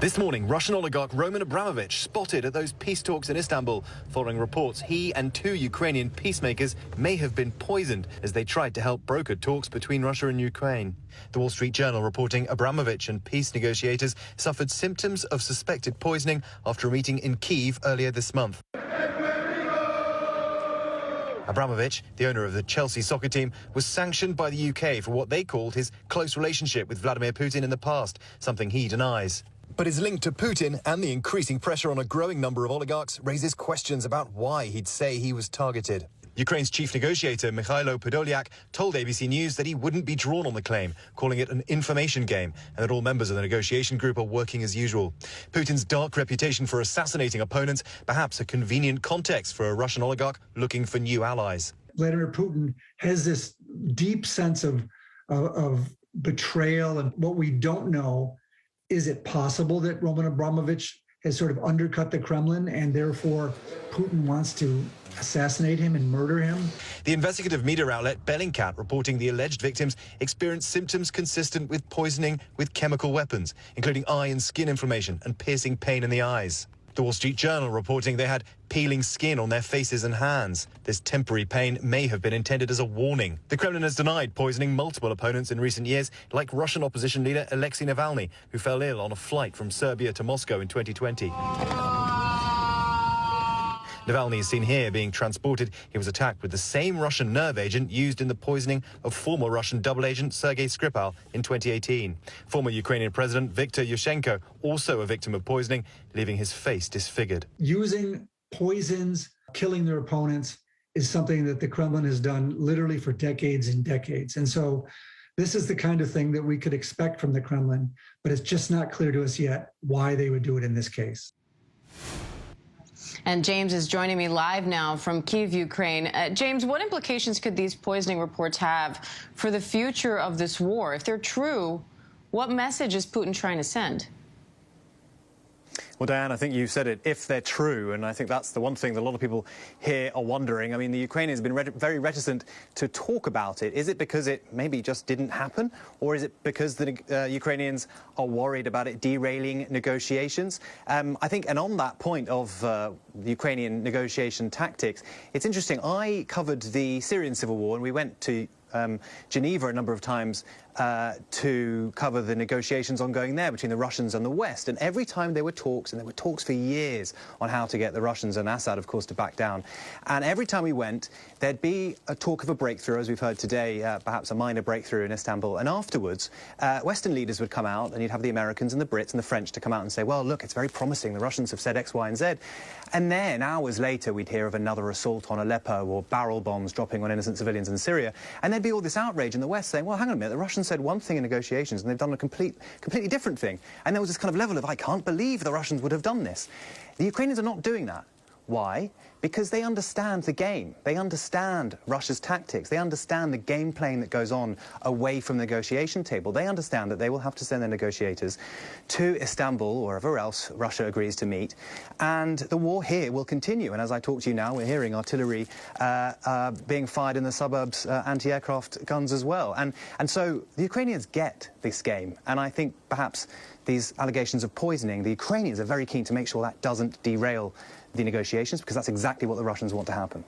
This morning, Russian oligarch Roman Abramovich spotted at those peace talks in Istanbul, following reports he and two Ukrainian peacemakers may have been poisoned as they tried to help broker talks between Russia and Ukraine. The Wall Street Journal reporting Abramovich and peace negotiators suffered symptoms of suspected poisoning after a meeting in Kyiv earlier this month. Abramovich, the owner of the Chelsea soccer team, was sanctioned by the UK for what they called his close relationship with Vladimir Putin in the past, something he denies. But his link to Putin and the increasing pressure on a growing number of oligarchs raises questions about why he'd say he was targeted. Ukraine's chief negotiator, Mikhailo Podolyak, told ABC News that he wouldn't be drawn on the claim, calling it an information game, and that all members of the negotiation group are working as usual. Putin's dark reputation for assassinating opponents, perhaps a convenient context for a Russian oligarch looking for new allies. Vladimir Putin has this deep sense of betrayal, and what we don't know, is it possible that Roman Abramovich has sort of undercut the Kremlin and therefore Putin wants to assassinate him and murder him? The investigative media outlet Bellingcat reporting the alleged victims experienced symptoms consistent with poisoning with chemical weapons, including eye and skin inflammation and piercing pain in the eyes. The Wall Street Journal reporting they had peeling skin on their faces and hands. This temporary pain may have been intended as a warning. The Kremlin has denied poisoning multiple opponents in recent years, like Russian opposition leader Alexei Navalny, who fell ill on a flight from Serbia to Moscow in 2020. Navalny is seen here being transported. He was attacked with the same Russian nerve agent used in the poisoning of former Russian double agent Sergei Skripal in 2018. Former Ukrainian President Viktor Yushchenko, also a victim of poisoning, leaving his face disfigured. Using poisons, killing their opponents, is something that the Kremlin has done literally for decades and decades. And so this is the kind of thing that we could expect from the Kremlin, but it's just not clear to us yet why they would do it in this case. And James is joining me live now from Kyiv, Ukraine. James, what implications could these poisoning reports have for the future of this war? If they're true, what message is Putin trying to send? Well, Diane, I think you said it, if they're true, and I think that's the one thing that a lot of people here are wondering. I mean, the Ukrainians have been very reticent to talk about it. Is it because it maybe just didn't happen, or is it because the Ukrainians are worried about it derailing negotiations? I think, and on that point of the Ukrainian negotiation tactics, it's interesting. I covered the Syrian civil war, and we went to Geneva a number of times to cover the negotiations ongoing there between the Russians and the West. And every time there were talks, and there were talks for years on how to get the Russians and Assad, of course, to back down. And every time we went, there'd be a talk of a breakthrough, as we've heard today, perhaps a minor breakthrough in Istanbul. And afterwards, Western leaders would come out, and you'd have the Americans and the Brits and the French to come out and say, well, look, it's very promising. The Russians have said X, Y, and Z. And then hours later, we'd hear of another assault on Aleppo or barrel bombs dropping on innocent civilians in Syria. And there'd be all this outrage in the West saying, well, hang on a minute, the Russians said one thing in negotiations and they've done a completely different thing. And there was this kind of level of, I can't believe the Russians would have done this. The Ukrainians are not doing that. Why? Because they understand the game. They understand Russia's tactics. They understand the game playing that goes on away from the negotiation table. They understand that they will have to send their negotiators to Istanbul or wherever else Russia agrees to meet. And the war here will continue. And as I talk to you now, we're hearing artillery being fired in the suburbs, anti-aircraft guns as well. And so the Ukrainians get this game. And I think perhaps these allegations of poisoning, the Ukrainians are very keen to make sure that doesn't derail the negotiations, because that's exactly what the Russians want to happen.